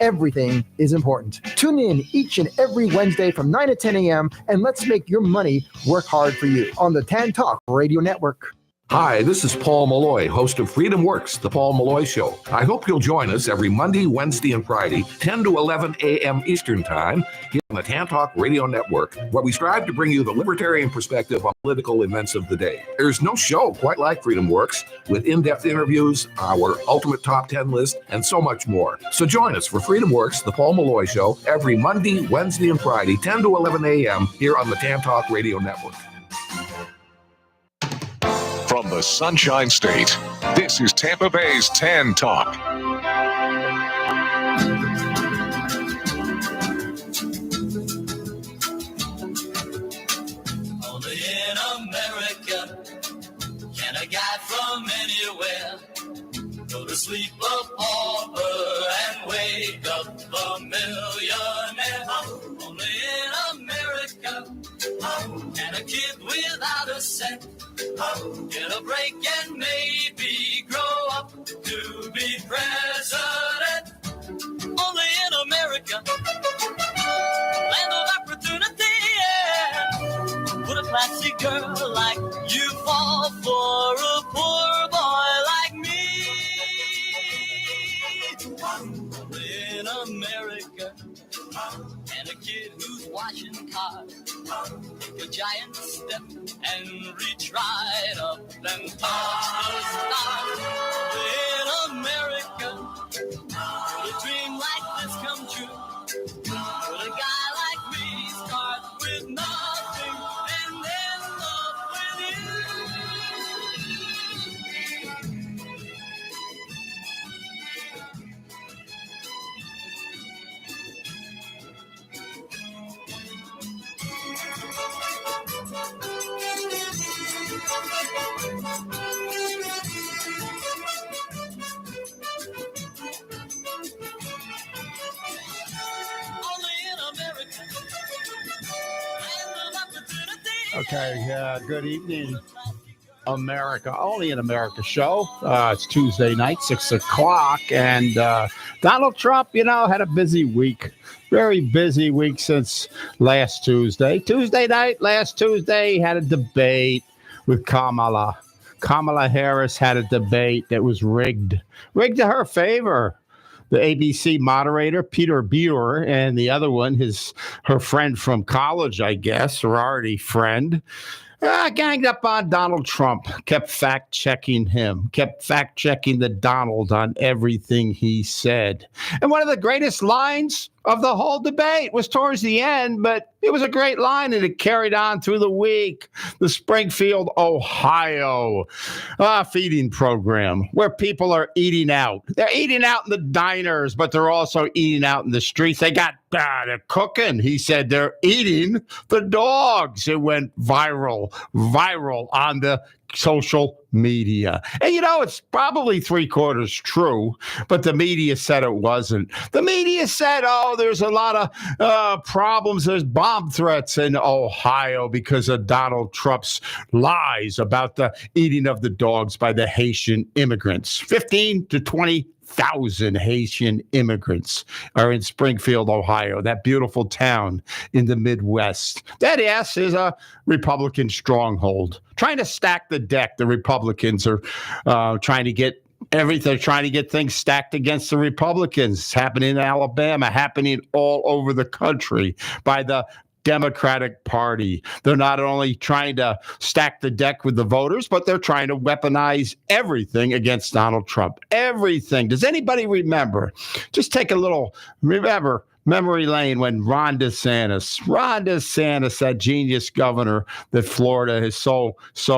everything is important. Tune in each and every Wednesday from 9 to 10 a.m. and let's make your money work hard for you on the TAN Talk Radio Network. Hi, this is Paul Malloy, host of Freedom Works, The Paul Malloy Show. I hope you'll join us every Monday, Wednesday, and Friday, 10 to 11 a.m. Eastern Time, here on the TAN Talk Radio Network, where we strive to bring you the libertarian perspective on political events of the day. There's no show quite like Freedom Works, with in-depth interviews, our ultimate top 10 list, and so much more. So join us for Freedom Works, The Paul Malloy Show, every Monday, Wednesday, and Friday, 10 to 11 a.m. here on the TAN Talk Radio Network. From the Sunshine State, this is Tampa Bay's TAN Talk. Only in America can a guy from anywhere go to sleep a pauper and wake up a millionaire. Only in America can a kid without a cent get a break and maybe grow up to be president. Only in America, land of opportunity, yeah. Would a classy girl like you fall for a poor boy like me? Only in America, and a kid who's washing cars take a giant step and reach right up and touch the stars. In America, would a dream like this come true? Would a guy like me start with nothing and end up with you? Okay, good evening, America. Only in America show. It's Tuesday night, 6 o'clock, and Donald Trump, had a busy week. Very busy week since last Tuesday. Tuesday night, last Tuesday, he had a debate with Kamala. Kamala Harris had a debate that was rigged to her favor. The ABC moderator, Peter Buer, and the other one, her friend from college, I guess, sorority friend, ganged up on Donald Trump, kept fact-checking him, kept fact-checking the Donald on everything he said. And one of the greatest lines of the whole debate was towards the end, but it was a great line, and it carried on through the week. The Springfield, Ohio feeding program, where people are eating out. They're eating out in the diners, but they're also eating out in the streets. They're cooking. He said they're eating the dogs. It went viral on the social media. And it's probably 3/4 true, but the media said it wasn't. The media said, there's a lot of problems. There's bomb threats in Ohio because of Donald Trump's lies about the eating of the dogs by the Haitian immigrants. 15 to 20,000 Haitian immigrants are in Springfield, Ohio, that beautiful town in the Midwest. That, yes, is a Republican stronghold. Trying to stack the deck. The Republicans are trying to get everything. They're trying to get things stacked against the Republicans. It's happening in Alabama, happening all over the country by the Democratic Party. They're not only trying to stack the deck with the voters, but they're trying to weaponize everything against Donald Trump. Everything. Does anybody remember? Just take a little, memory lane when Ron DeSantis, that genius governor that Florida is so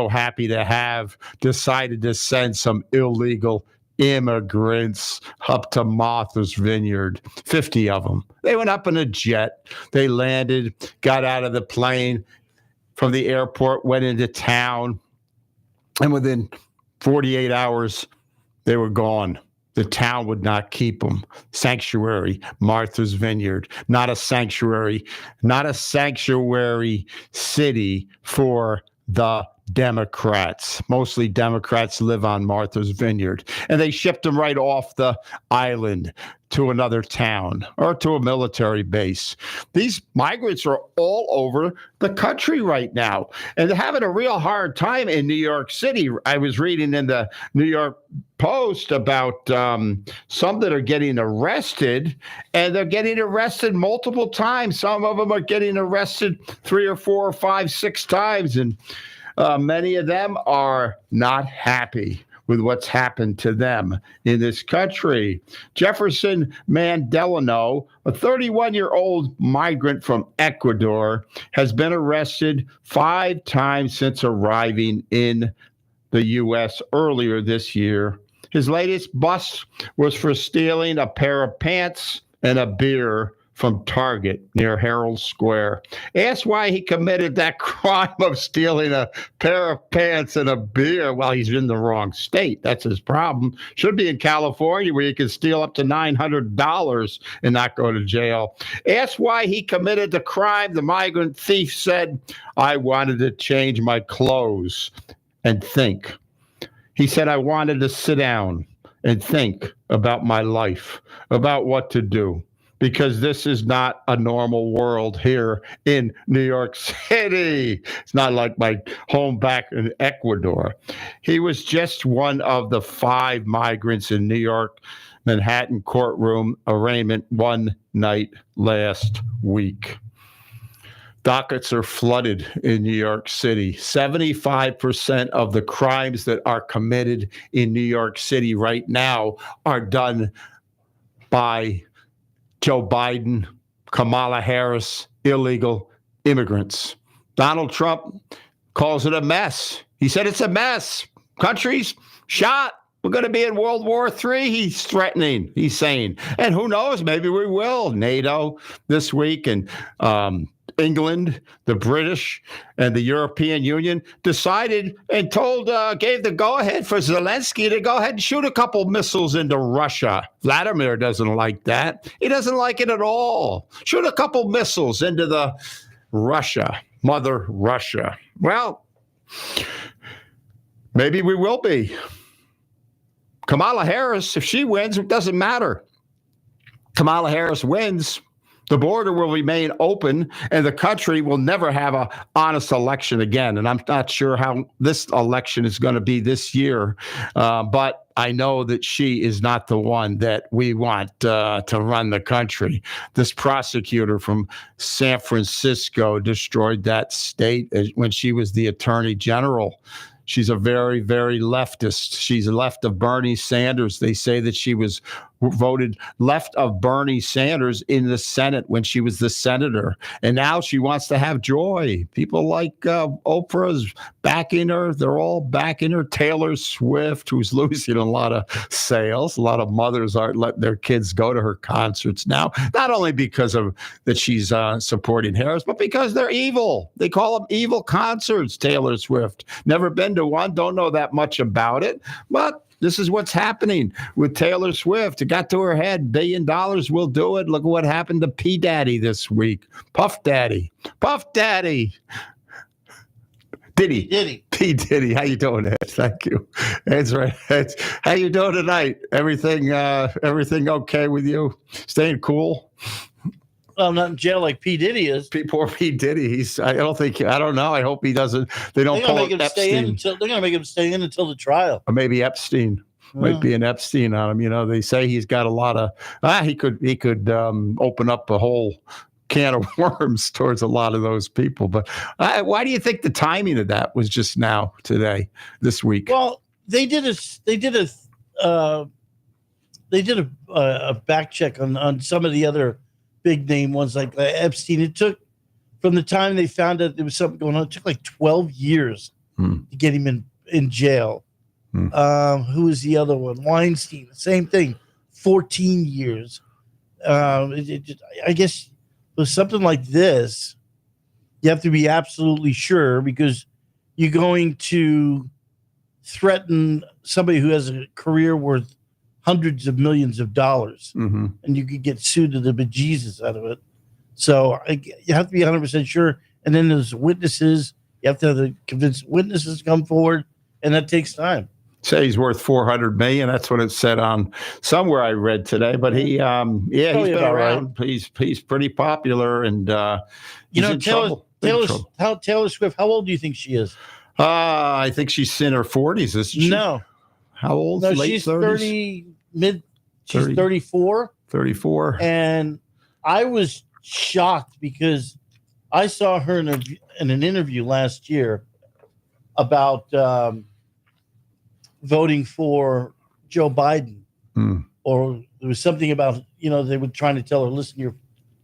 happy to have, decided to send some illegal immigrants up to Martha's Vineyard, 50 of them. They went up in a jet. They landed, got out of the plane from the airport, went into town, and within 48 hours, they were gone. The town would not keep them. Sanctuary, Martha's Vineyard, not a sanctuary city for the Democrats. Mostly Democrats live on Martha's Vineyard. And they shipped them right off the island to another town or to a military base. These migrants are all over the country right now, and they're having a real hard time in New York City. I was reading in the New York Post about some that are getting arrested, and they're getting arrested multiple times. Some of them are getting arrested 3 or 4 or 5, 6 times, and many of them are not happy with what's happened to them in this country. Jefferson Mandelano, a 31-year-old migrant from Ecuador, has been arrested 5 times since arriving in the U.S. earlier this year. His latest bust was for stealing a pair of pants and a beer from Target near Herald Square. Asked why he committed that crime of stealing a pair of pants and a beer. Well, he's in the wrong state. That's his problem. Should be in California where you can steal up to $900 and not go to jail. Asked why he committed the crime, the migrant thief said, "I wanted to change my clothes and think." He said, "I wanted to sit down and think about my life, about what to do, because this is not a normal world here in New York City. It's not like my home back in Ecuador." He was just one of the 5 migrants in New York Manhattan courtroom arraignment one night last week. Dockets are flooded in New York City. 75% of the crimes that are committed in New York City right now are done by Joe Biden, Kamala Harris, illegal immigrants. Donald Trump calls it a mess. He said it's a mess. Country's shot. We're going to be in World War III, he's threatening, he's saying. And who knows, maybe we will. NATO this week and England, the British, and the European Union decided and gave the go-ahead for Zelensky to go ahead and shoot a couple missiles into Russia. Vladimir doesn't like that. He doesn't like it at all. Shoot a couple missiles into the Russia, Mother Russia. Well, maybe we will be. Kamala Harris, if she wins, it doesn't matter. Kamala Harris wins, the border will remain open, and the country will never have an honest election again. And I'm not sure how this election is going to be this year, but I know that she is not the one that we want to run the country. This prosecutor from San Francisco destroyed that state when she was the attorney general. She's a very, very leftist. She's left of Bernie Sanders. They say that she was voted left of Bernie Sanders in the Senate when she was the senator. And now she wants to have joy. People like Oprah's backing her. They're all backing her. Taylor Swift, who's losing a lot of sales. A lot of mothers aren't letting their kids go to her concerts now, not only because of that she's supporting Harris, but because they're evil. They call them evil concerts, Taylor Swift. Never been to one, don't know that much about it, but this is what's happening with Taylor Swift. It got to her head. $1 billion will do it. Look at what happened to P. Daddy this week. Puff Daddy. Diddy. P. Diddy. How you doing, Ed? Thank you. That's right. How you doing tonight? Everything okay with you? Staying cool? Well, I'm not in jail like P. Diddy is. Poor P. Diddy. I don't know. I hope he doesn't. They don't pull Epstein. They're going to make him stay in until the trial. Or maybe Epstein. Might be an Epstein on him. You know, they say he's got a lot of. He could open up a whole can of worms towards a lot of those people. But why do you think the timing of that was just now, today, this week? Well, they did a back check on some of the other big name ones like Epstein. It took, from the time they found out there was something going on, it took like 12 years to get him in jail. Who was the other one? Weinstein, same thing, 14 years. I guess with something like this, you have to be absolutely sure, because you're going to threaten somebody who has a career worth hundreds of millions of dollars, and you could get sued to the bejesus out of it. So you have to be 100% sure. And then there's witnesses You have to convince witnesses to come forward, and that takes time. Say he's worth $400 million. That's what it said on somewhere I read today. But he's been around. Right. He's pretty popular, and he's in trouble. Taylor Swift. How old do you think she is? I think she's in her 40s. Isn't she? No. How old? No, late she's 30s? She's 34. 34. And I was shocked because I saw her in an interview last year about voting for Joe Biden. Or there was something about, they were trying to tell her, listen, your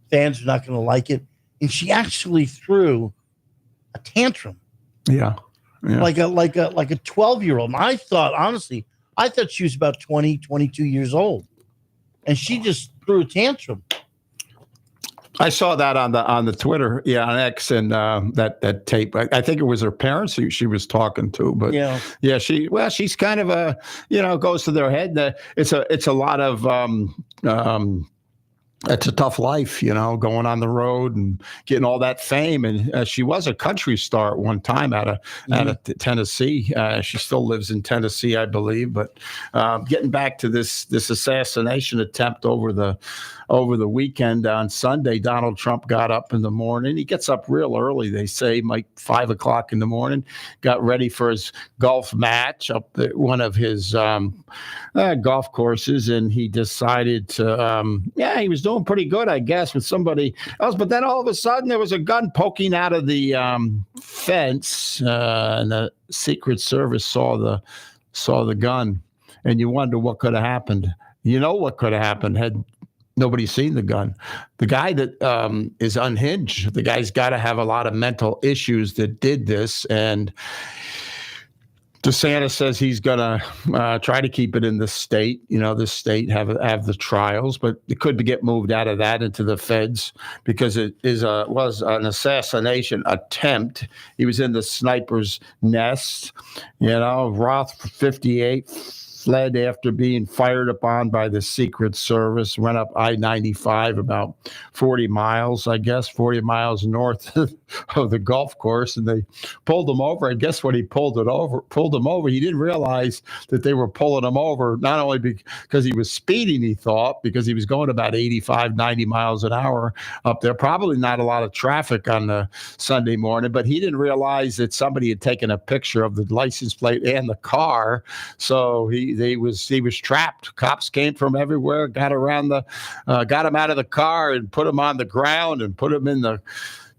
fans are not going to like it. And she actually threw a tantrum. Yeah. Like a 12-year-old. And I thought she was about 20, 22 years old. And she just threw a tantrum. I saw that on the Twitter, on X, and that tape. I think it was her parents who she was talking to, but she's kind of a, goes to their head. It's a lot of it's a tough life, going on the road and getting all that fame. And she was a country star at one time out of Tennessee. She still lives in Tennessee, I believe. But getting back to this assassination attempt over the weekend on Sunday, Donald Trump got up in the morning. He gets up real early, they say, like 5 o'clock in the morning, got ready for his golf match up at one of his golf courses. And he decided to, he was doing pretty good, I guess, with somebody else. But then all of a sudden there was a gun poking out of the fence, and the Secret Service saw the gun. And you wonder what could have happened. What could have happened had nobody seen the gun. The guy that is unhinged, the guy's got to have a lot of mental issues that did this. And DeSantis says he's going to try to keep it in the state. The state have the trials, but it could get moved out of that into the feds because it was an assassination attempt. He was in the sniper's nest. Roth, 58, fled after being fired upon by the Secret Service, went up I-95 about 40 miles north of the golf course, and they pulled him over. And guess what? He pulled him over. He didn't realize that they were pulling him over, not only because he was speeding, he thought, because he was going about 85, 90 miles an hour up there. Probably not a lot of traffic on the Sunday morning, but he didn't realize that somebody had taken a picture of the license plate and the car. So he was trapped. Cops came from everywhere, got him out of the car and put him on the ground and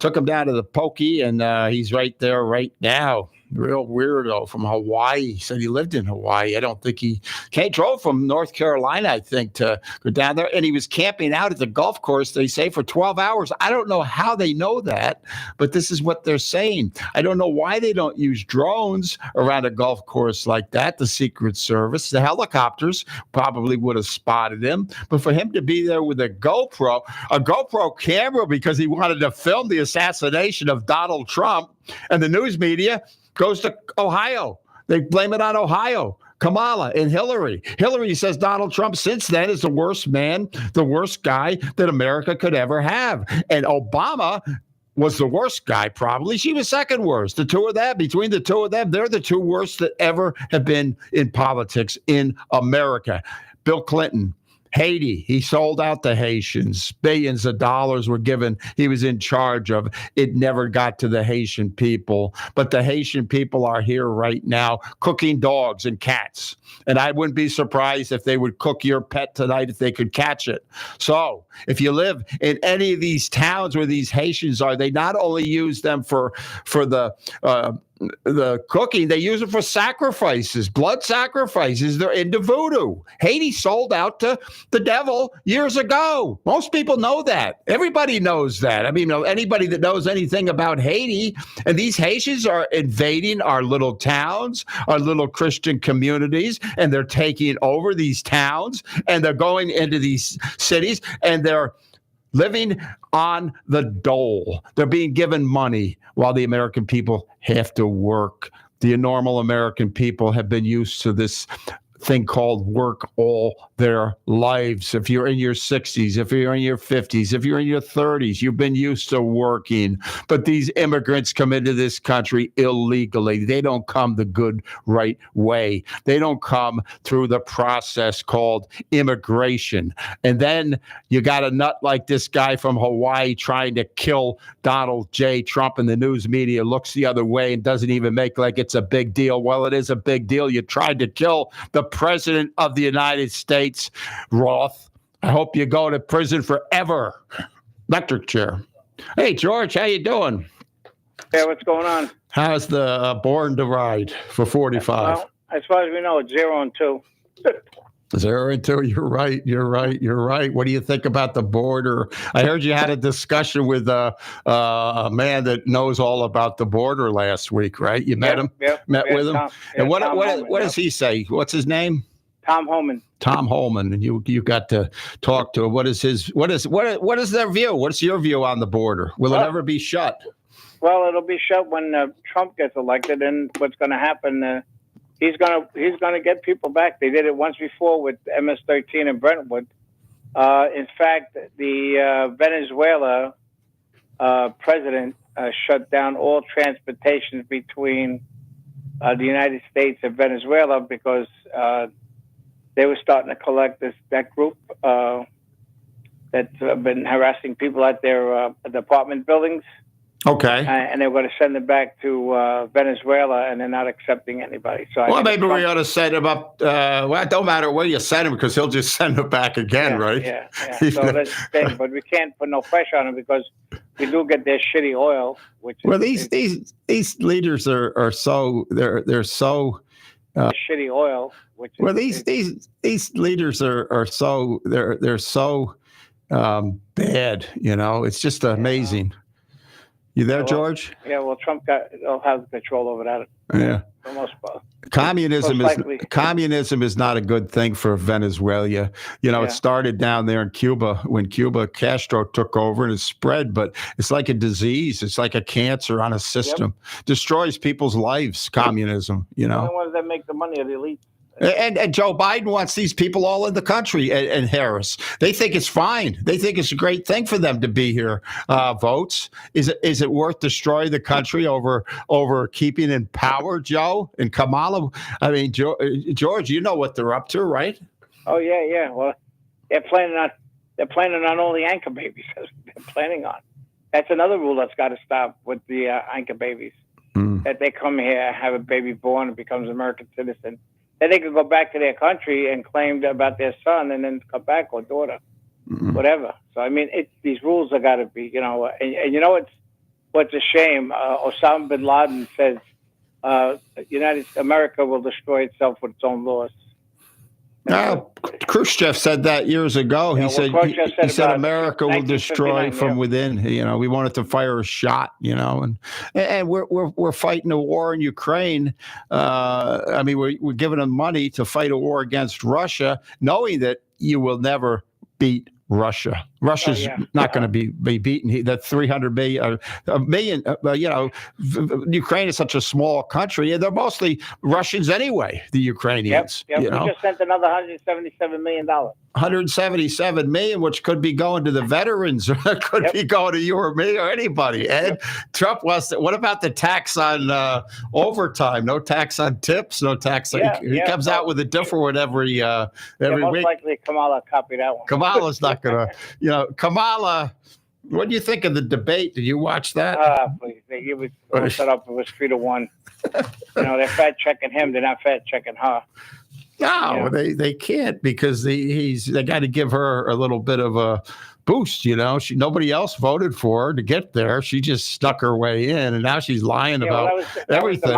took him down to the pokey, and he's right there right now. Real weirdo from Hawaii. He said he lived in Hawaii. I don't think he drove from North Carolina, I think, to go down there. And he was camping out at the golf course, they say, for 12 hours. I don't know how they know that, but this is what they're saying. I don't know why they don't use drones around a golf course like that, the Secret Service. The helicopters probably would have spotted him. But for him to be there with a GoPro camera because he wanted to film the assassination of Donald Trump, and the news media goes to Ohio. They blame it on Ohio. Kamala and Hillary. Hillary says Donald Trump since then is the worst man, the worst guy that America could ever have. And Obama was the worst guy, probably. She was second worst. Between the two of them, they're the two worst that ever have been in politics in America. Bill Clinton. Haiti, he sold out the Haitians. Billions of dollars were given. He was in charge of. It never got to the Haitian people. But the Haitian people are here right now cooking dogs and cats. And I wouldn't be surprised if they would cook your pet tonight if they could catch it. So if you live in any of these towns where these Haitians are, they not only use them for the cooking, they use it for sacrifices, blood sacrifices. They're into voodoo. Haiti sold out to the devil years ago. Most people know that. Everybody knows that. I mean, anybody that knows anything about Haiti, and these Haitians are invading our little towns, our little Christian communities, and they're taking over these towns, and they're going into these cities, and they're living on the dole. They're being given money while the American people have to work. The normal American people have been used to this thing called work all their lives. If you're in your 60s, if you're in your 50s, if you're in your 30s, you've been used to working. But these immigrants come into this country illegally. They don't come the good, right way. They don't come through the process called immigration. And then you got a nut like this guy from Hawaii trying to kill Donald J. Trump, and the news media looks the other way and doesn't even make like it's a big deal. Well, it is a big deal. You tried to kill the president of the United States, Roth. I hope you go to prison forever. Electric chair. Hey, George, how you doing? Yeah, what's going on? How's the Born to Ride for 45? Well, as far as we know, it's 0 and 2. 0 and 2. You're right. You're right. What do you think about the border? I heard you had a discussion with a man that knows all about the border last week, right? You met him? Met with him? And what does he say? What's his name? Tom Homan. Tom Homan, and you got to talk to him. What is their view? What's your view on the border? Will it ever be shut? Well, it'll be shut when Trump gets elected, and what's going to happen? He's gonna get people back. They did it once before with MS-13 in Brentwood. In fact, the Venezuela president shut down all transportation between the United States and Venezuela because they were starting to collect that group that's been harassing people at their apartment buildings. Okay. And they're going to send them back to Venezuela, and they're not accepting anybody. So maybe we ought to set him up. Well, it don't matter where you send him because he'll just send him back again, right? Yeah. So that's the thing. But we can't put no pressure on him because we do get their shitty oil. These leaders are so they're so shitty oil. These leaders are so they're so bad. You know, it's just amazing. You there, George? Yeah, well, Trump will have control over that. Yeah. For the most part. Communism is not a good thing for Venezuela. You know, It started down there in Cuba when Castro took over and it spread, but it's like a disease. It's like a cancer on a system. Destroys people's lives, communism, you know. The only ones that make the money are the elite. And Joe Biden wants these people all in the country, and Harris. They think it's fine. They think it's a great thing for them to be here. Votes. Is it worth destroying the country over keeping in power, Joe and Kamala? I mean, George, you know what they're up to, right? Oh yeah. Well, they're planning on all the anchor babies. They're planning on. That's another rule that's got to stop with the anchor babies. That they come here, have a baby born, and becomes an American citizen. Then they could go back to their country and claim about their son and then come back or daughter, whatever. So, I mean, these rules have got to be, you know, and you know what's a shame? Osama bin Laden says America will destroy itself with its own laws. Khrushchev said that years ago. He said America will destroy from within. You know, we wanted to fire a shot. You know, and we're fighting a war in Ukraine. I mean, we're giving them money to fight a war against Russia, knowing that you will never beat Russia. Russia's not going to be beaten. That 300 million, you know, Ukraine is such a small country, and they're mostly Russians anyway. The Ukrainians. Yep. You know? We just sent another $177 million. 177 million, which could be going to the veterans, or could be going to you or me or anybody. And Trump wants to. What about the tax on overtime? No tax on tips. No tax. He comes out with a different one every most week. Likely Kamala copied that one. Kamala's not going to. You know, Kamala. What do you think of the debate? Did you watch that? Please. He was set up. It was 3-1. You know, they're fact checking him. They're not fact checking her. No, they can't because they got to give her a little bit of a boost. You know, nobody else voted for her to get there. She just stuck her way in, and now she's lying about everything.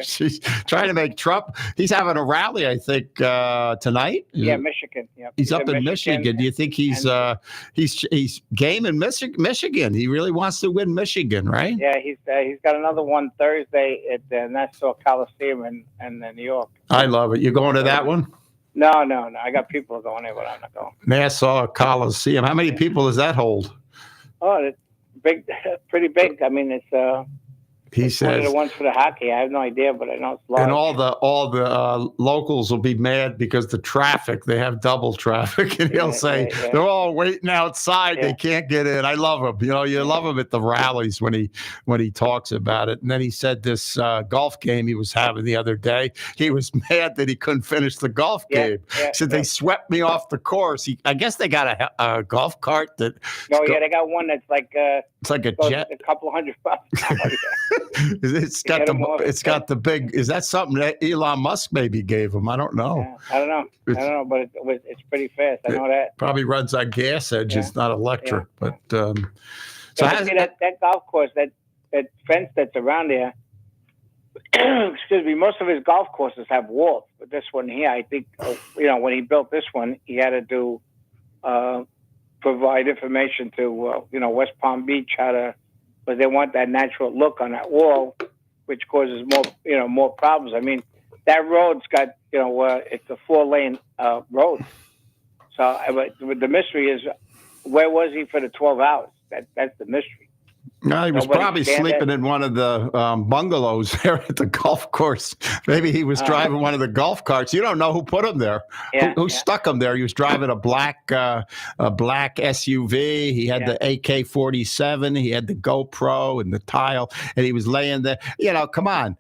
She's trying to make Trump. He's having a rally, I think, tonight. Yeah, Michigan. Yep. He's up in Michigan. Do you think he's game in Michigan? He really wants to win Michigan, right? Yeah, he's got another one Thursday at the Nassau Coliseum in New York. I love it. You going to that one? No. I got people going there, but I'm not going. Nassau Coliseum. How many people does that hold? Oh, it's big, pretty big. I mean, it's He One of says, the ones for the hockey. I have no idea, but I know it's large. and all the locals will be mad because the traffic, they have double traffic, and he'll say they're all waiting outside, they can't get in. I love him. You love him at the rallies when he talks about it. And then he said this golf game he was having the other day, he was mad that he couldn't finish the golf game. He said they swept me off the course. I guess they got a golf cart that. They got one that's like it's like a jet, a couple $100. It's got the big. Is that something that Elon Musk maybe gave him? I don't know. Yeah, I don't know, but it's pretty fast. I know that. Probably runs on gas engines, not electric. But so that golf course, that fence that's around there. Excuse me. Most of his golf courses have walls, but this one here, I think, when he built this one, he had to do provide information to West Palm Beach but they want that natural look on that wall, which causes more problems. I mean, that road's got it's a 4-lane road. So the mystery is, where was he for the 12 hours? That's the mystery. No, he was probably sleeping in one of the bungalows there at the golf course. Maybe he was driving one of the golf carts. You don't know who put him there. Who stuck him there? He was driving a black SUV. He had the AK-47. He had the GoPro and the tile, and he was laying there. Come on.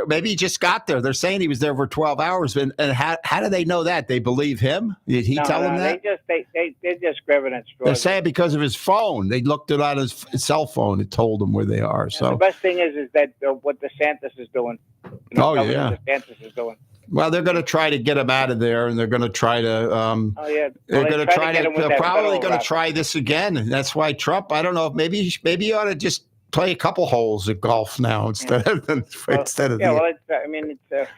Maybe he just got there. They're saying he was there for 12 hours. And how do they know that? They believe him? Did he tell them that? They're just grabbing at straws. They're saying because of his phone. They looked it on his cell phone. It told them where they are. So the best thing is that what DeSantis is doing. DeSantis is doing. Well, they're going to try to get him out of there, and they're going to try to. They're going to try to. They're probably going to try this again. And that's why Trump. I don't know. Maybe he ought to just play a couple holes at golf now instead of the. Yeah, well, it's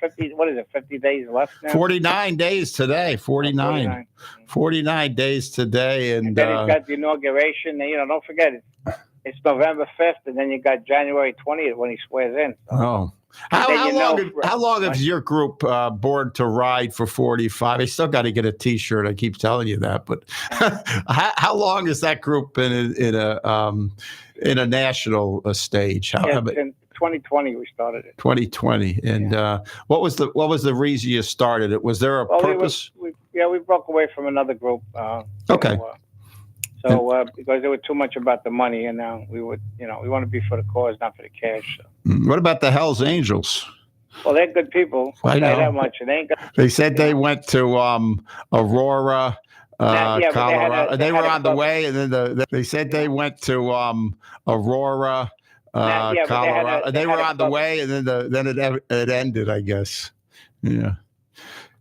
50. What is it? 50 days left now. 49 days today. 49. 49 days today, and then he's got the inauguration. Don't forget it's November 5th, and then you got January 20th when he swears in. So. How long is your group Born to Ride for 45? I still got to get a T-shirt. I keep telling you that, but how long has that group been in a national stage? In 2020 we started it. 2020, and what was the reason you started it? Was there a purpose? We broke away from another group. Okay. So because there was too much about the money, and now we want to be for the cause, not for the cash. So. What about the Hells Angels? Well, they're good people. I know that much. It ain't good. They said they went to Aurora, Colorado. They were on the way, and then they said they went to Aurora, Colorado. They were on the way, and then it ended, I guess. Yeah.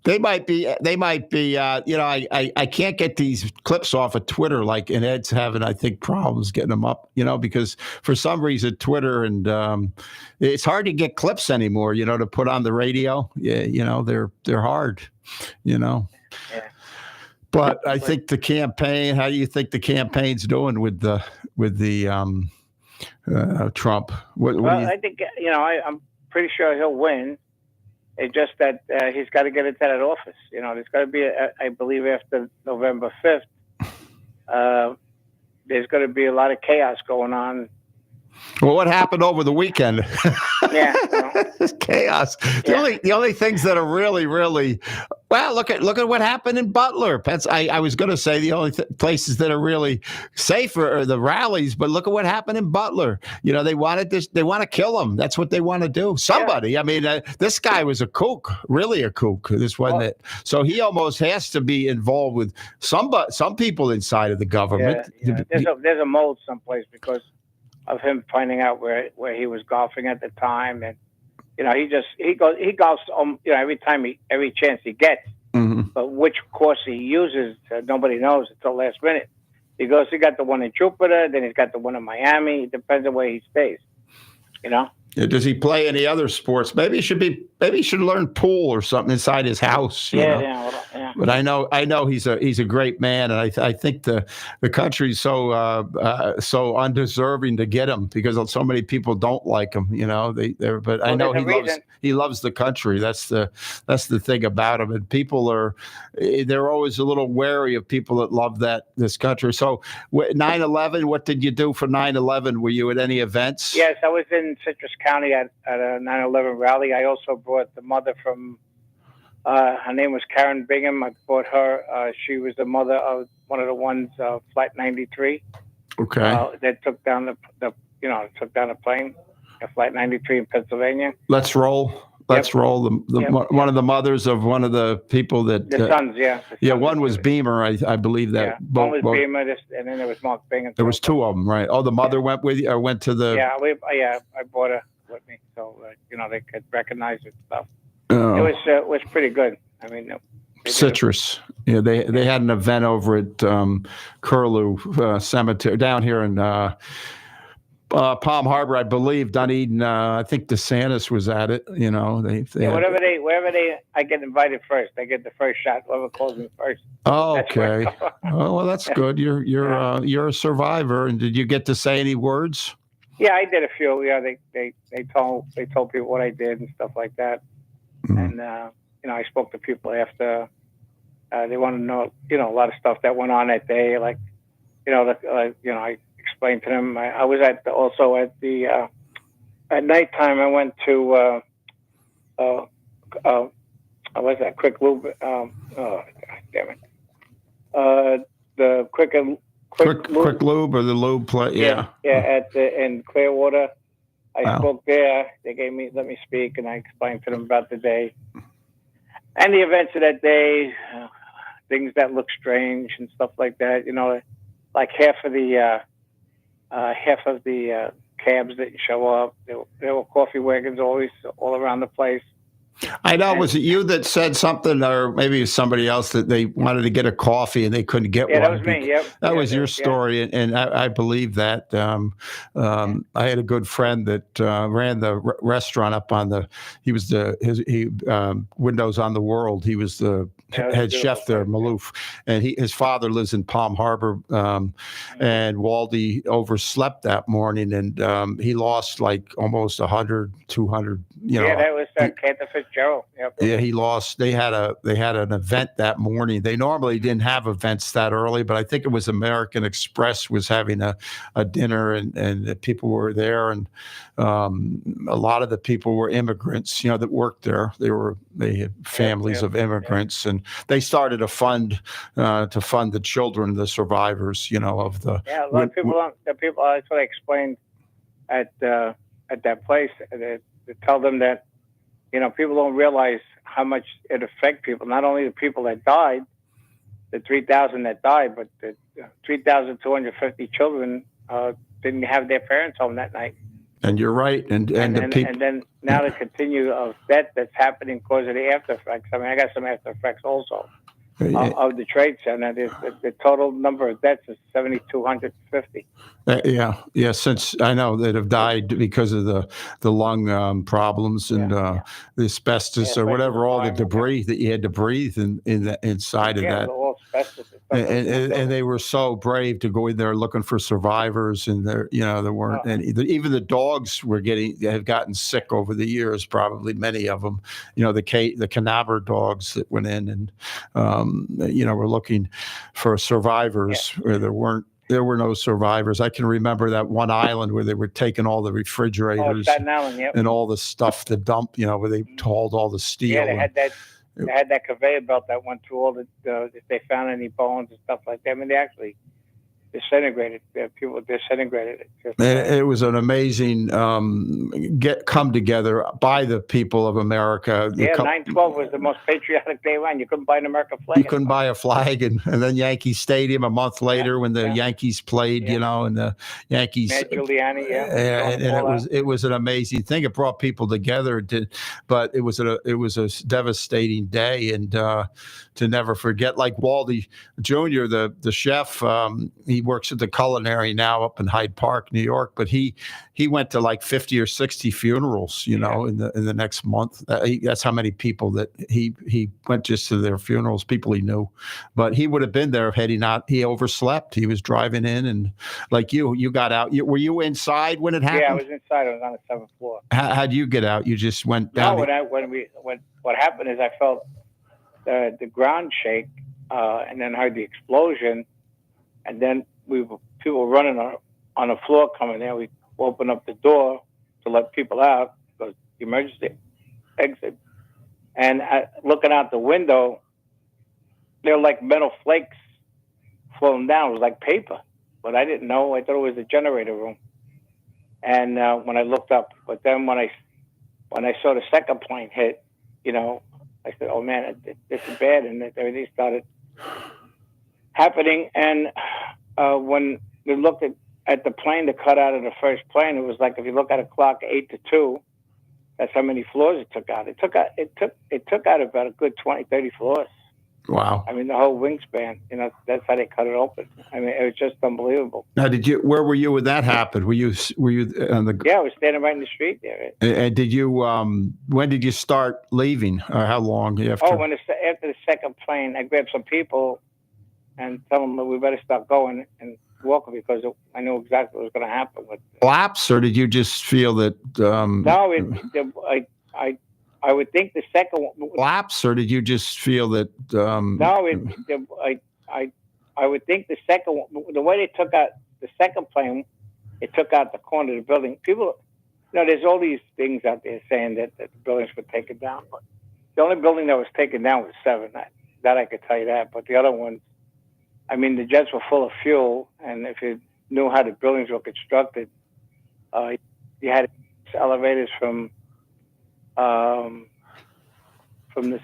They might be. I can't get these clips off of Twitter. And Ed's having, I think, problems getting them up. Because for some reason Twitter and it's hard to get clips anymore. To put on the radio. Yeah. They're hard. Yeah. But I think the campaign. How do you think the campaign's doing with the Trump? I think I'm pretty sure he'll win. It's just that he's got to get into that office. There's got to be, I believe, after November 5th, there's going to be a lot of chaos going on. Well, what happened over the weekend? Yeah, chaos. The only things that are really, really well. Look at what happened in Butler. I was going to say the only places that are really safer are the rallies, but look at what happened in Butler. They wanted this. They want to kill him. That's what they want to do. Somebody. Yeah. I mean, this guy was a kook, really a kook. This one so he almost has to be involved with some people inside of the government. Yeah. There's a mold someplace because of him finding out where he was golfing at the time, and he golfs every chance he gets. Mm-hmm. But which course he uses, nobody knows until last minute. He got the one in Jupiter, then he's got the one in Miami. It depends on where he stays. Does he play any other sports? Maybe he should learn pool or something inside his house. You know? Yeah. But I know he's a great man, and I think the country's so undeserving to get him because so many people don't like him. You know, but I know he loves the country. That's the thing about him, and people they're always a little wary of people that love this country. So 9/11, what did you do for 9/11? Were you at any events? Yes, I was in Citrus County at a 9/11 rally. I also brought the mother from. Her name was Karen Bingham. I brought her. She was the mother of one of the ones, Flight 93. Okay. That took down the plane, Flight 93 in Pennsylvania. Let's roll. Let's roll. One of the mothers of one of the people that. The sons, yeah. One was Beamer, I believe that. Yeah. One was Beamer, and then there was Mark Bingham. There was two of them, right? Oh, the mother went with you, or went to the. Yeah, I brought her with me, so they could recognize it and stuff. Oh. It was pretty good. I mean, Citrus. Yeah, they had an event over at Curlew Cemetery down here in Palm Harbor, I believe. Dunedin. I think DeSantis was at it. You know, wherever I get invited first. I get the first shot. Whoever calls me first. Oh, okay. Oh, well, that's good. You're a survivor. And did you get to say any words? Yeah, I did a few. Yeah, they told people what I did and stuff like that. Mm-hmm. And I spoke to people after. They want to know, a lot of stuff that went on that day. Like, I explained to them. I was also at at nighttime. I went to was that Quick Lube? Damn it. The Quick Lube or the Lube play? Yeah. Yeah, in Clearwater. I spoke there. They let me speak, and I explained to them about the day and the events of that day, things that look strange and stuff like that. Like half of the cabs didn't show up. There were coffee wagons always all around the place. I know. Was it you that said something, or maybe it was somebody else, that they wanted to get a coffee and they couldn't get one? Yeah, that was me. Yep. That was your story, and I believe that. I had a good friend that ran the restaurant up on Windows on the World. He was the head chef there, Maloof, and his father lives in Palm Harbor, and Waldy overslept that morning, and he lost like almost 100, 200. Yeah, that was Cantor Fitzgerald. Yep. Yeah, he lost. They had an event that morning. They normally didn't have events that early, but I think it was American Express was having a dinner, and the people were there, and a lot of the people were immigrants, that worked there. They had families of immigrants, and they started a fund to fund the children, the survivors, of the. Yeah, a lot of people. That's what I explained at that place. To tell them that, people don't realize how much it affects people. Not only the people that died, the 3,000 that died, but the 3,250 children didn't have their parents home that night. And you're right. And then now the continue of death that's happening because of the after effects. I mean, I got some after effects also of the trade center. The total number of deaths is 7,250. Yeah. Since I know that have died because of the lung problems and the asbestos or whatever, all the debris that you had to breathe inside of that. All asbestos. And they were so brave to go in there looking for survivors, and there weren't any. Even the dogs have gotten sick over the years. Probably many of them. The cadaver dogs that went in and were looking for survivors where there were no survivors. I can remember that one island where they were taking all the refrigerators and all the stuff to dump. Where they hauled all the steel. Yeah, they had that conveyor belt that went through all if they found any bones and stuff like that. I mean, they actually disintegrated. People disintegrated it. It was an amazing come together by the people of America. Yeah, 9/12 was the most patriotic day around. You couldn't buy an American flag. You couldn't buy a flag, and then Yankee Stadium a month later when the Yankees played, and the Yankees. Matt Giuliani, and it was an amazing thing. It brought people together. But it was a devastating day, and to never forget. Like Waldy Jr., the chef, he he works at the Culinary now up in Hyde Park, New York. But he went to like 50 or 60 funerals, in the next month. That's how many people that he went just to their funerals, people he knew. But he would have been there had he not. He overslept. He was driving in, and like you got out. Were you inside when it happened? Yeah, I was inside. I was on the 7th floor. How'd you get out? You just went down. No, what happened is I felt the ground shake, and then heard the explosion, and then people were running on the floor coming in. We opened up the door to let people out, because the emergency exit, and looking out the window, there were like metal flakes floating down. It was like paper, but I didn't know. I thought it was the generator room. And when I looked up, but then when I saw the second plane hit, I said, "Oh man, this is bad," and everything started happening. And when we looked at the plane that cut out of the first plane, it was like, if you look at a clock, 8 to 2. That's how many floors it took out. It took out about a good 20, 30 floors. Wow. I mean, the whole wingspan, that's how they cut it open. I mean, it was just unbelievable. Now, where were you when that happened? Were you on the? Yeah, I was standing right in the street there. And did you, when did you start leaving? Or how long after? Oh, after the second plane, I grabbed some people and told them that we better start going and walking, because I knew exactly what was going to happen. Collapse, or did you just feel that? No, I would think the second one. Collapse, or did you just feel that? No, I would think the second one. The way they took out the second plane, it took out the corner of the building. People, there's all these things out there saying that the buildings were taken down, but the only building that was taken down was 7. That I could tell you that. But the other ones, I mean, the jets were full of fuel, and if you knew how the buildings were constructed, you had elevators from the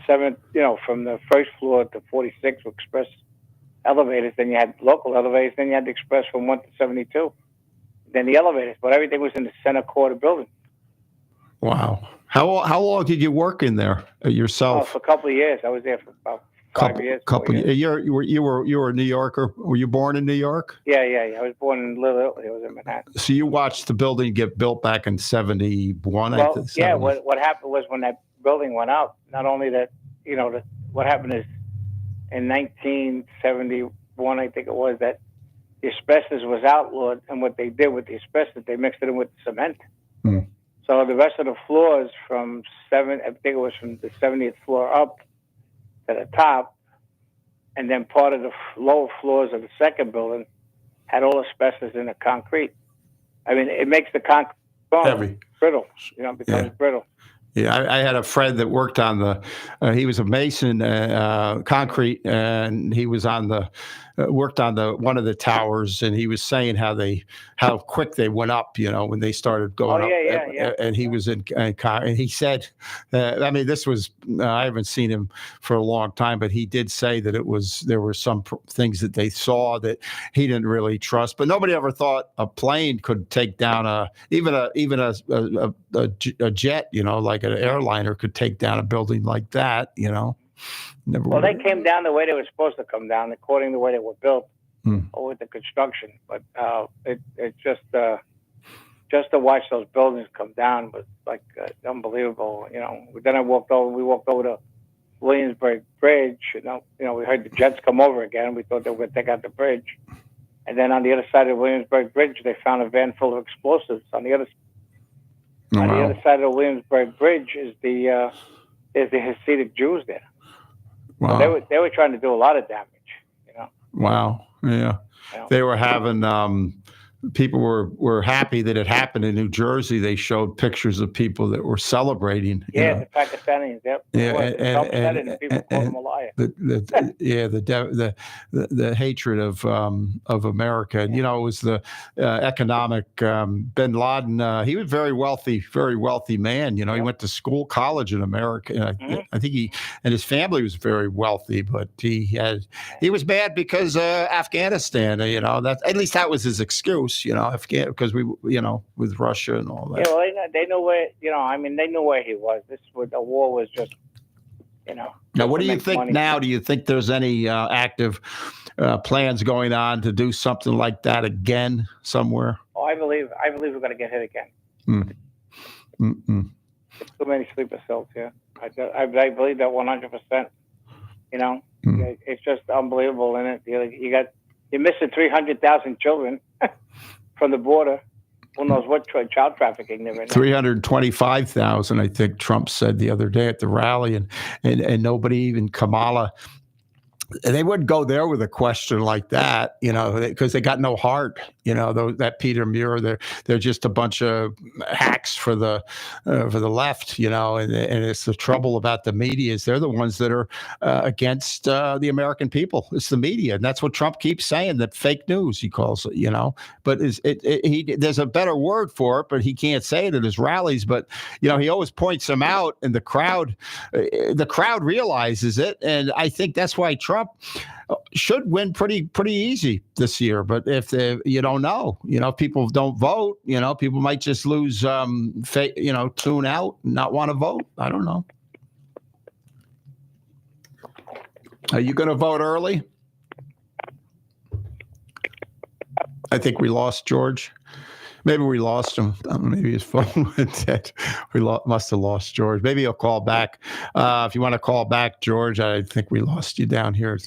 7th, from the first floor to 46 were express elevators. Then you had local elevators. Then you had the express from 1 to 72. Then the elevators, but everything was in the center core of the building. Wow. How long did you work in there yourself? Oh, for a couple of years. I was there for about 5 years. You were a New Yorker. Were you born in New York? Yeah. I was born in Little Italy. I was in Manhattan. So you watched the building get built back in 71. Well, I think. Yeah. What happened was, when that building went out, not only that, what happened is, in 1971, I think it was, that the asbestos was outlawed, and what they did with the asbestos, they mixed it in with cement. So the rest of the floors from I think it was from the 70th floor up to the top, and then part of the lower floors of the second building had all asbestos in the concrete. I mean, it makes the concrete heavy, brittle. It becomes brittle. Yeah, I had a friend that worked on he was a mason, concrete, and he was worked on one of the towers, and he was saying how quick they went up, when they started going up. Yeah. And he was and he said, I mean, this was, I haven't seen him for a long time, but he did say that there were some things that they saw that he didn't really trust, but nobody ever thought a plane could take down even a jet, like an airliner could take down a building like that, Well, they came down the way they were supposed to come down, according to the way they were built, or with the construction. But it's just to watch those buildings come down was like unbelievable. Then we walked over to Williamsburg Bridge. We heard the jets come over again. We thought they were going to take out the bridge. And then on the other side of the Williamsburg Bridge, they found a van full of explosives. On the other side of the Williamsburg Bridge is the Hasidic Jews there. Wow. So they were trying to do a lot of damage. Wow. Yeah. They were having people were happy that it happened in New Jersey. They showed pictures of people that were celebrating. The Pakistanis. Yep. Yeah, and people called them a liar. The hatred of America. And, it was the economic Bin Laden. He was very wealthy man. He went to college in America. I think he and his family was very wealthy, but he was bad because Afghanistan. At least that was his excuse. Because we, with Russia and all that. Yeah, well, they know where. They knew where he was. The war was just Now, what do you make think money. now? Do you think there's any active plans going on to do something like that again somewhere? Oh, I believe we're going to get hit again. Mm-mm. Too many sleeper cells here. I believe that 100%. It's just unbelievable, isn't it? You're missing 300,000 children from the border. Who knows what child trafficking they're in? 325,000, I think Trump said the other day at the rally, and nobody, even Kamala, they wouldn't go there with a question like that, because they got no heart. That Peter Muir, they're just a bunch of hacks for the left, and it's the trouble about the media is they're the ones that are against the American people. It's the media, and that's what Trump keeps saying, that fake news, he calls it, but there's a better word for it, but he can't say it at his rallies. But he always points them out, and the crowd realizes it, and I think that's why Trump should win pretty easy this year. But if you don't know, people don't vote, people might just lose, tune out, not want to vote. I don't know. Are you going to vote early? I think we lost George. Maybe we lost him. Maybe his phone went dead. We must have lost George. Maybe he'll call back. If you want to call back, George, I think we lost you down here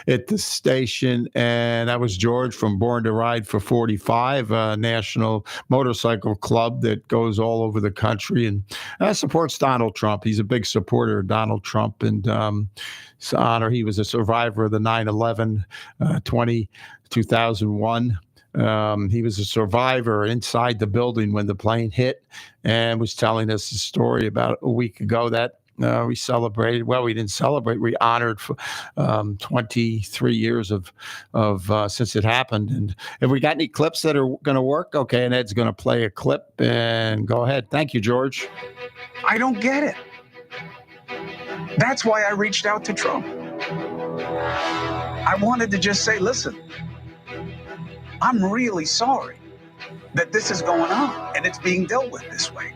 at the station. And that was George from Born to Ride for 45, a national motorcycle club that goes all over the country and supports Donald Trump. He's a big supporter of Donald Trump. And his honor, he was a survivor of the 9/11, 2001. He was a survivor inside the building when the plane hit, and was telling us a story about a week ago that we celebrated. Well, we didn't celebrate. We honored for 23 years of since it happened. And have we got any clips that are going to work? Okay, and Ed's going to play a clip. And go ahead. Thank you, George. I don't get it. That's why I reached out to Trump. I wanted to just say, listen, I'm really sorry that this is going on and it's being dealt with this way.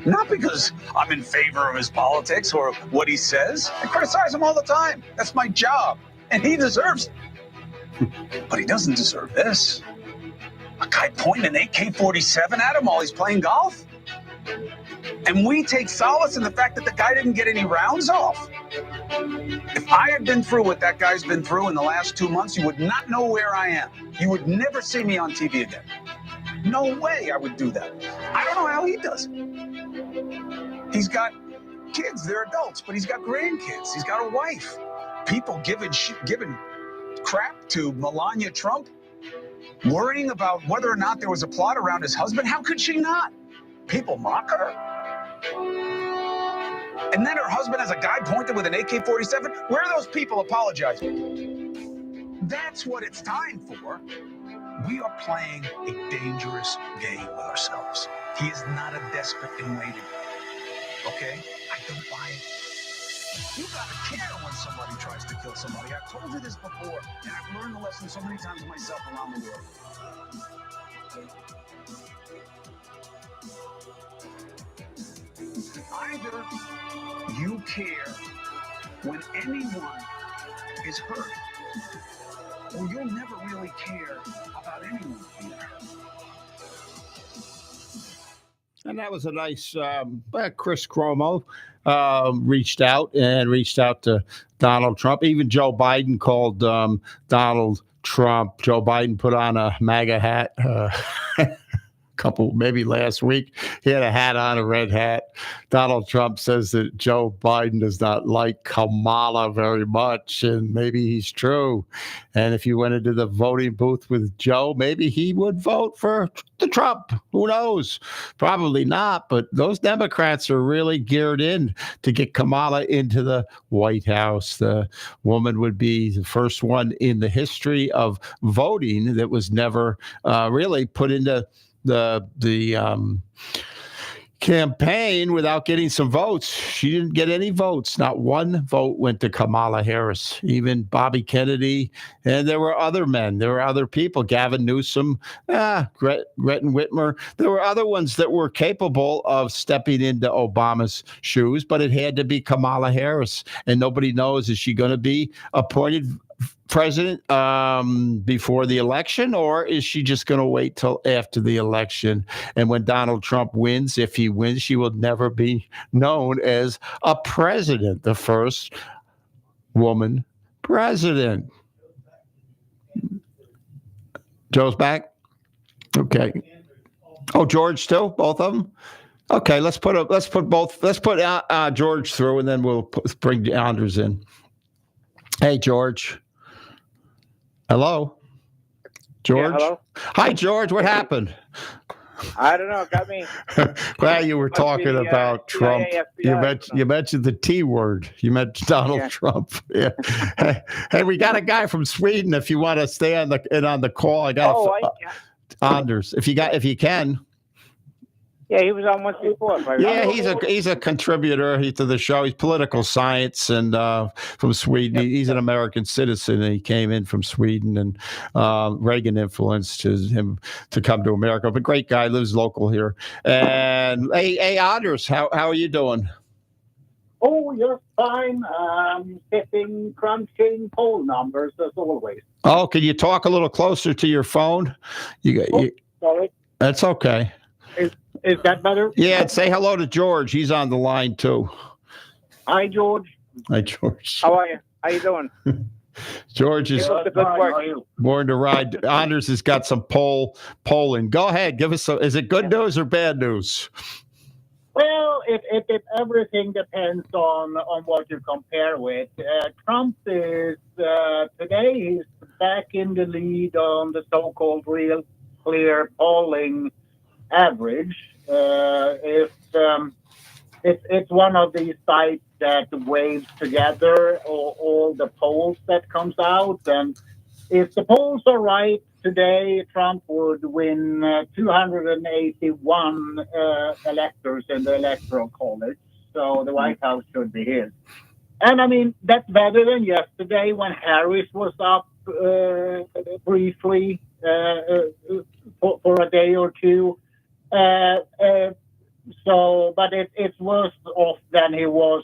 Not because I'm in favor of his politics or what he says. I criticize him all the time. That's my job. And he deserves it. But he doesn't deserve this. A guy pointing an AK-47 at him while he's playing golf? And we take solace in the fact that the guy didn't get any rounds off. If I had been through what that guy's been through in the last 2 months, you would not know where I am. You would never see me on TV again. No way I would do that. I don't know how he does it. He's got kids, they're adults, but he's got grandkids. He's got a wife. People giving crap to Melania Trump, worrying about whether or not there was a plot around his husband. How could she not? People mock her. And then her husband has a guy pointed with an AK-47. Where are those people apologizing? That's what it's time for. We are playing a dangerous game with ourselves. He is not a despot in waiting. Okay? I don't buy it. You gotta care when somebody tries to kill somebody. I've told you this before, and I've learned the lesson so many times myself around the world. Either you care when anyone is hurt, or you'll never really care about anyone being hurt. And that was a nice, Chris Cuomo reached out to Donald Trump. Even Joe Biden called Donald Trump. Joe Biden put on a MAGA hat maybe last week. He had a hat on, a red hat. Donald Trump says that Joe Biden does not like Kamala very much, and maybe he's true. And if you went into the voting booth with Joe, maybe he would vote for the Trump. Who knows? Probably not, but those Democrats are really geared in to get Kamala into the White House. The woman would be the first one in the history of voting that was never really put into the campaign without getting some votes. She didn't get any votes. Not one vote went to Kamala Harris, even Bobby Kennedy. And there were other men. There were other people, Gavin Newsom, Gretchen Whitmer. There were other ones that were capable of stepping into Obama's shoes, but it had to be Kamala Harris. And nobody knows, is she going to be appointed president before the election, or is she just going to wait till after the election? And when Donald Trump wins, if he wins, she will never be known as a president, the first woman president. Joe's back. Okay. Oh, George too, both of them. Okay, let's put George through, and then we'll bring Anders in. Hey, George. Hello, George. Yeah, hello. Hi, George. What happened? I don't know. It got me. Well, you were talking about Trump. FBI, you mentioned the T word. You mentioned Donald Trump. Yeah. Hey, we got a guy from Sweden. If you want to stay on the call, I got Anders. If you can. Yeah, he was on once before. Yeah, he's a contributor to the show. He's political science and from Sweden. He's an American citizen, and he came in from Sweden, and Reagan influenced him to come to America. But great guy, lives local here. And hey, Anders, how are you doing? Oh, you're fine. Hitting, crunching poll numbers as always. Oh, can you talk a little closer to your phone? Sorry. That's okay. Is that better? Yeah, say hello to George. He's on the line too. Hi, George. Hi, George. How are you? How you doing? George is born to ride. Anders has got some polling. Go ahead. Give us is it good news or bad news? Well, it everything depends on what you compare with. Trump is today he's back in the lead on the so-called real clear polling average. It's one of these sites that waves together all the polls that comes out, and if the polls are right today, Trump would win 281 electors in the Electoral College, so the White House should be his. And I mean, that's better than yesterday when Harris was up briefly for a day or two. But it's worse off than he was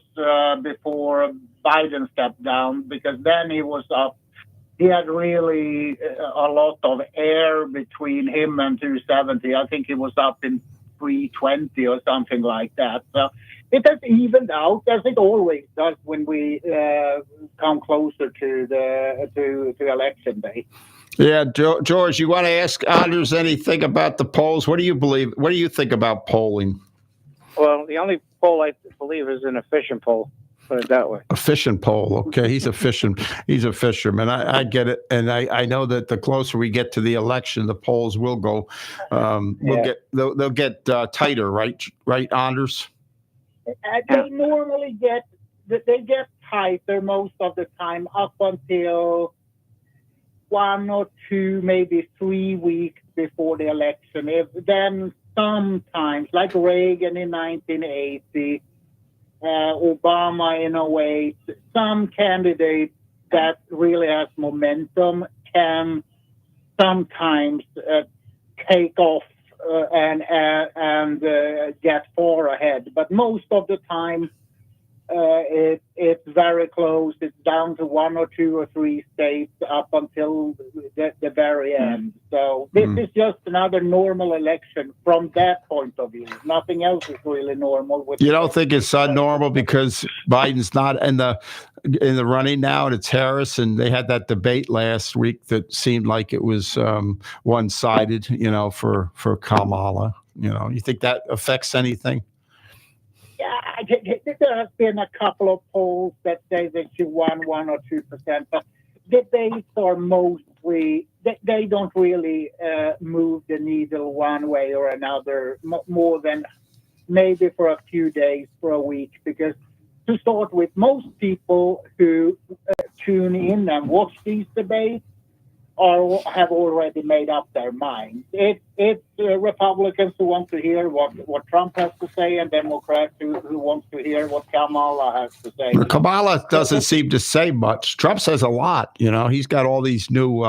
before Biden stepped down, because then he was up. He had really a lot of air between him and 270. I think he was up in 320 or something like that. So it has evened out, as it always does when we come closer to election day. Yeah, George, you want to ask Anders anything about the polls? What do you believe? What do you think about polling? Well, the only poll I believe is an efficient poll. Put it that way. Efficient poll. Okay, he's efficient. He's a fisherman. I get it, and I know that the closer we get to the election, the polls will go. They'll get tighter, right? Right, Anders. They normally get tighter most of the time up until 1 or 2, maybe 3 weeks before the election. Then sometimes, like Reagan in 1980, Obama in 2008, some candidate that really has momentum can sometimes take off and get far ahead. But most of the time, it's very close. It's down to 1 or 2 or 3 states up until the very end. So this is just another normal election from that point of view. Nothing else is really normal. You don't think it's normal because Biden's not in the running now, and it's Harris, and they had that debate last week that seemed like it was one-sided, for Kamala. You think that affects anything? Yeah, there have been a couple of polls that say that she won 1 or 2%, but debates are mostly, they don't really move the needle one way or another more than maybe for a few days, for a week, because to start with, most people who tune in and watch these debates or have already made up their minds. It's Republicans who want to hear what Trump has to say, and Democrats who wants to hear what Kamala has to say. Kamala doesn't seem to say much. Trump says a lot. He's got all these new,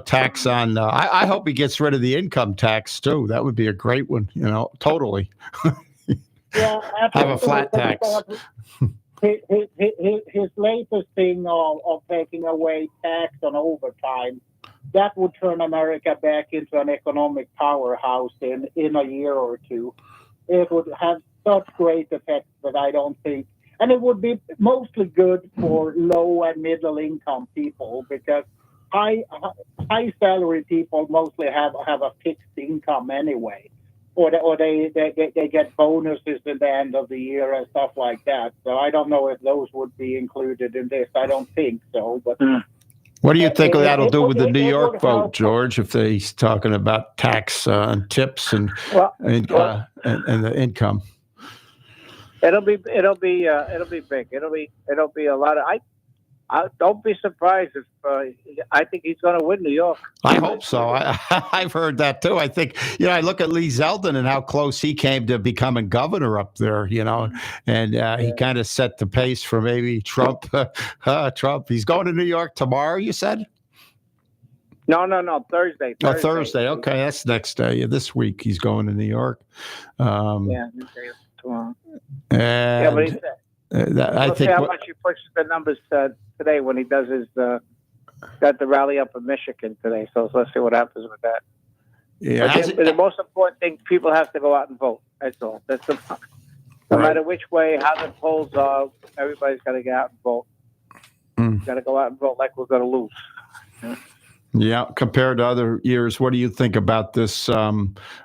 tax on. I hope he gets rid of the income tax too. That would be a great one. Totally. Yeah, have a flat tax. His latest thing of taking away tax on overtime, that would turn America back into an economic powerhouse in a year or two. It would have such great effects that I don't think, and it would be mostly good for low and middle income people, because high salary people mostly have a fixed income anyway. Or they get bonuses at the end of the year and stuff like that. So I don't know if those would be included in this. I don't think so. But what do you think that'll do with the New York vote, George? If he's talking about tax and tips and the income, it'll be big. It'll be a lot of. I don't be surprised if I think he's going to win New York. I hope so. I've heard that too. I think I look at Lee Zeldin and how close he came to becoming governor up there. And he kind of set the pace for maybe Trump. Trump. He's going to New York tomorrow. You said? No. Thursday. Oh, Thursday. Okay, that's next day. Yeah, this week he's going to New York. Tomorrow. And but I think see how much he pushes the numbers today when he does his got the rally up in Michigan today. So let's see what happens with that. Yeah, but the most important thing, people have to go out and vote. That's all. That's no matter which way, how the polls are, everybody's got to get out and vote. Got to go out and vote like we're going to lose. Yeah, compared to other years, what do you think about this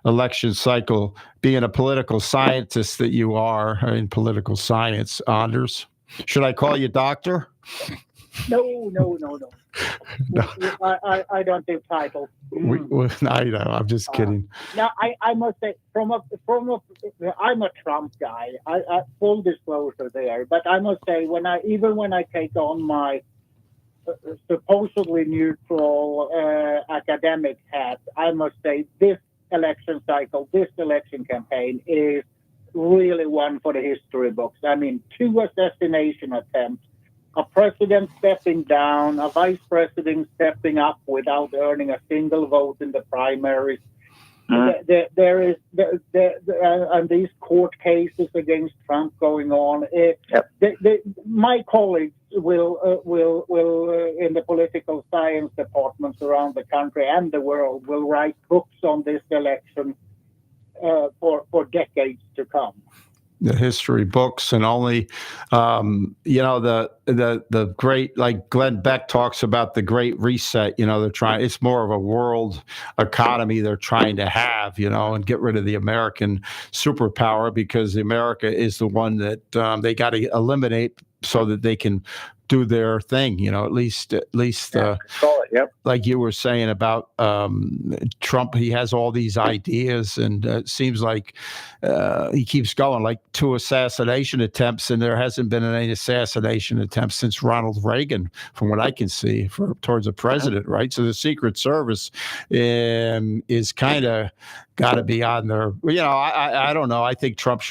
election cycle? Being a political scientist that you are in political science, Anders, should I call you doctor? No. I don't do titles. I know. I'm just kidding. Now, I must say, I'm a Trump guy. I full disclosure there, but I must say, when I take on my supposedly neutral academic hat, I must say this election cycle, this election campaign is really one for the history books. I mean, 2 assassination attempts, a president stepping down, a vice president stepping up without earning a single vote in the primaries. There is and these court cases against Trump going on. My colleagues will in the political science departments around the country and the world will write books on this election for decades to come. The history books, and only the great, like Glenn Beck talks about the Great Reset. They're trying. It's more of a world economy they're trying to have, and get rid of the American superpower, because America is the one that they got to eliminate so that they can do their thing, at least like you were saying about Trump. He has all these ideas, and it seems like he keeps going, like 2 assassination attempts, and there hasn't been any assassination attempts since Ronald Reagan, from what I can see, towards a president, right? So the Secret Service is kind of got to be on there. I don't know. I think Trump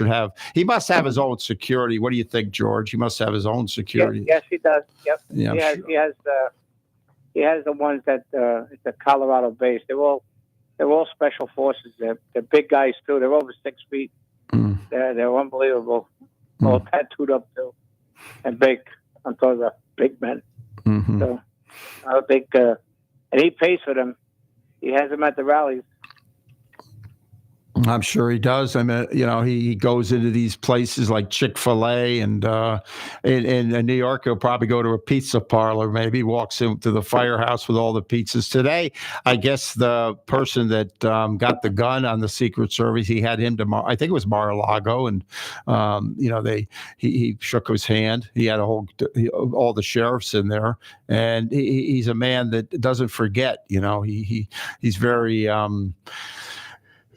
he must have his own security. What do you think, George? He must have his own security. Yes, he does. Yep. Yeah, he has the ones that it's a Colorado base. They're all special forces. They're big guys too. They're over 6 feet. They're unbelievable. All tattooed up too, and big. I'm talking about big men. Mm-hmm. So I think, and he pays for them. He has them at the rallies. I'm sure he does. I mean, he goes into these places like Chick-fil-A, and in New York, he'll probably go to a pizza parlor, maybe walks into the firehouse with all the pizzas. Today, I guess the person that got the gun on the Secret Service, he had him to, I think it was Mar-a-Lago, and, he shook his hand. He had all the sheriffs in there, and he's a man that doesn't forget, he's very,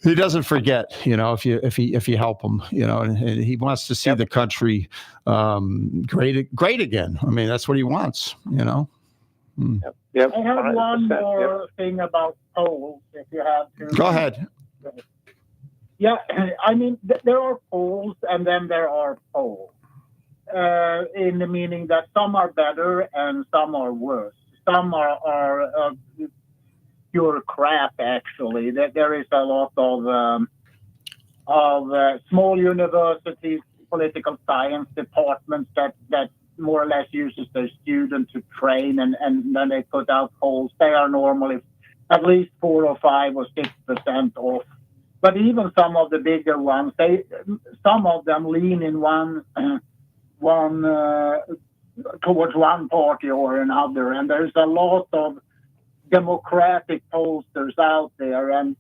he doesn't forget, if you help him, and he wants to see the country great again. I mean, that's what he wants, Yep. I have one 100%, more thing about polls, if you have to. Go ahead. Yeah, I mean, there are polls and then there are polls, in the meaning that some are better and some are worse. Some are pure crap, actually. There is a lot of small universities, political science departments that more or less uses their students to train, and then they put out polls. They are normally at least 4 or 5 or 6% off. But even some of the bigger ones, some of them lean in one towards one party or another, and there's a lot of Democratic pollsters out there. And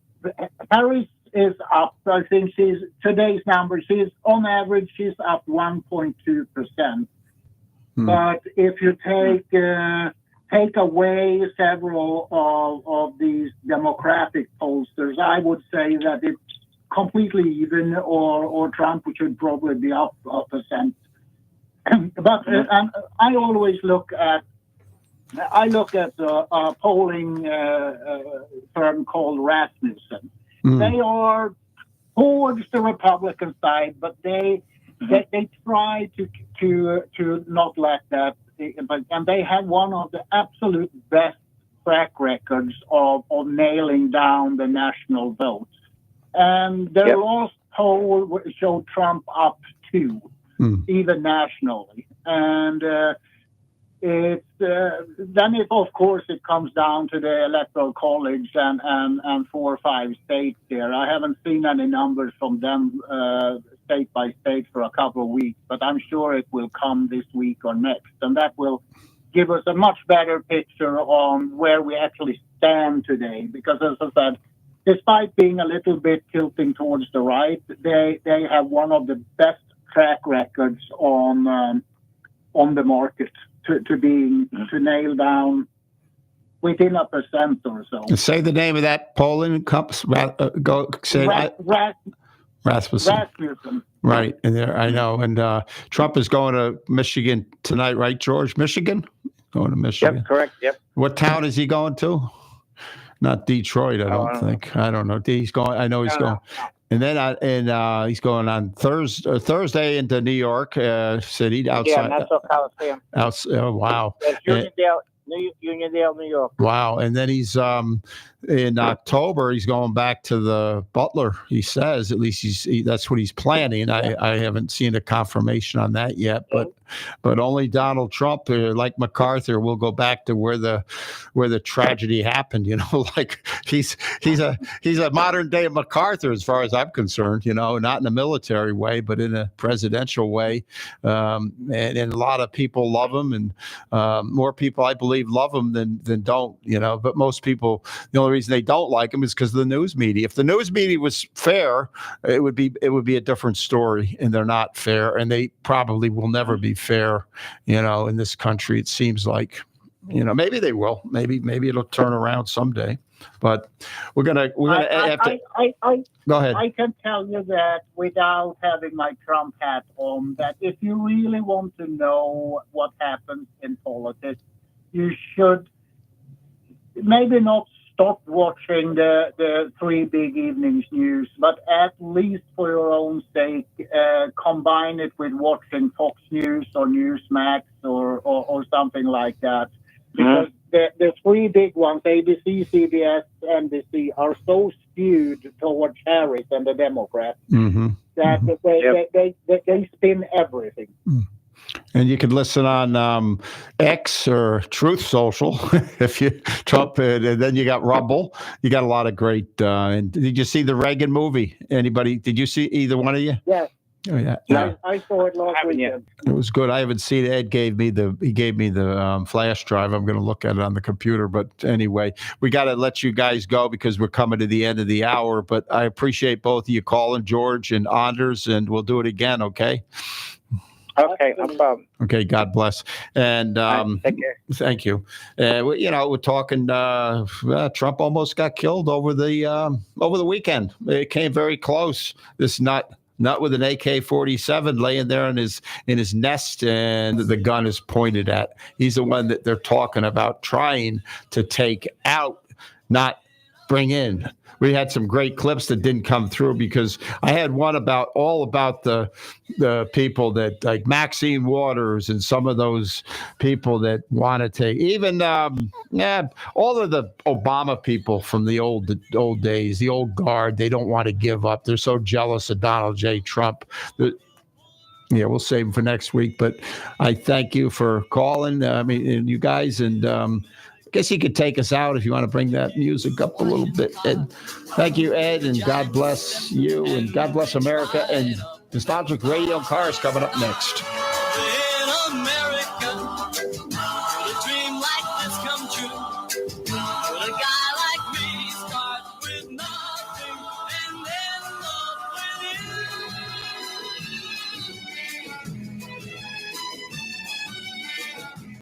Harris is up. I think today's number. On average, she's up 1.2%. But if you take away several of these Democratic pollsters, I would say that it's completely even, or Trump should probably be up 1%. But and I always look at a polling firm called Rasmussen. They are towards the Republican side, but they try to not let that. And they have one of the absolute best track records of nailing down the national vote. And their last poll showed Trump up 2, even nationally. And then of course it comes down to the Electoral College and 4 or 5 states there. I haven't seen any numbers from them state by state for a couple of weeks, but I'm sure it will come this week or next, and that will give us a much better picture on where we actually stand today. Because as I said, despite being a little bit tilting towards the right, they have one of the best track records on the market to nail down within 1% or so. Say the name of that polling company. Go say Rasmussen. Right, and there I know. And Trump is going to Michigan tonight, right, George? Michigan? Going to Michigan. Yep, correct. Yep. What town is he going to? Not Detroit, I don't think. I don't know. He's going. I know he's going. And then he's going on Thursday into New York City outside. Yeah, Nassau Coliseum. Oh, wow. That's Uniondale, New York. Wow. And then he's in October, he's going back to the Butler, he says. At least that's what he's planning. I haven't seen a confirmation on that yet, but only Donald Trump, like MacArthur, will go back to where the tragedy happened. Like he's a modern day MacArthur as far as I'm concerned. Not in a military way, but in a presidential way. And a lot of people love him, and more people, I believe, love him than don't. But most people, the only reason they don't like him is because of the news media. If the news media was fair, it would be a different story, and they're not fair, and they probably will never be fair, in this country. It seems like, maybe they will, maybe it'll turn around someday, but we're gonna have to go ahead. I can tell you that without having my Trump hat on, that if you really want to know what happens in politics, you should maybe not stop watching the 3 big evenings news, but at least for your own sake, combine it with watching Fox News or Newsmax or something like that. Because the 3 big ones, ABC, CBS, NBC, are so skewed towards Harris and the Democrats that they spin everything. And you can listen on X or Truth Social if you Trump, and then you got Rumble. You got a lot of great. And did you see the Reagan movie? Anybody? Did you see either one of you? Yes. Oh yeah. I saw it last weekend. It was good. I haven't seen it. Ed gave me the flash drive. I'm going to look at it on the computer. But anyway, we got to let you guys go because we're coming to the end of the hour. But I appreciate both of you calling, George and Anders, and we'll do it again. Okay. Okay, no problem. Okay, God bless. And take care. Thank you. We're talking. Trump almost got killed over the weekend. It came very close. This not with an AK-47 laying there in his nest, and the gun is pointed at. He's the one that they're talking about trying to take out, not bring in. We had some great clips that didn't come through because I had one about the people that, like Maxine Waters and some of those people that want to take, even all of the Obama people from the old days, the old guard. They don't want to give up. They're so jealous of Donald J. Trump. Yeah, we'll save them for next week. But I thank you for calling. And you guys, and I guess you could take us out if you want to bring that music up a little bit. Ed. Thank you, Ed, and God bless you, and God bless America. And Nostalgic Radio Cars coming up next. In America.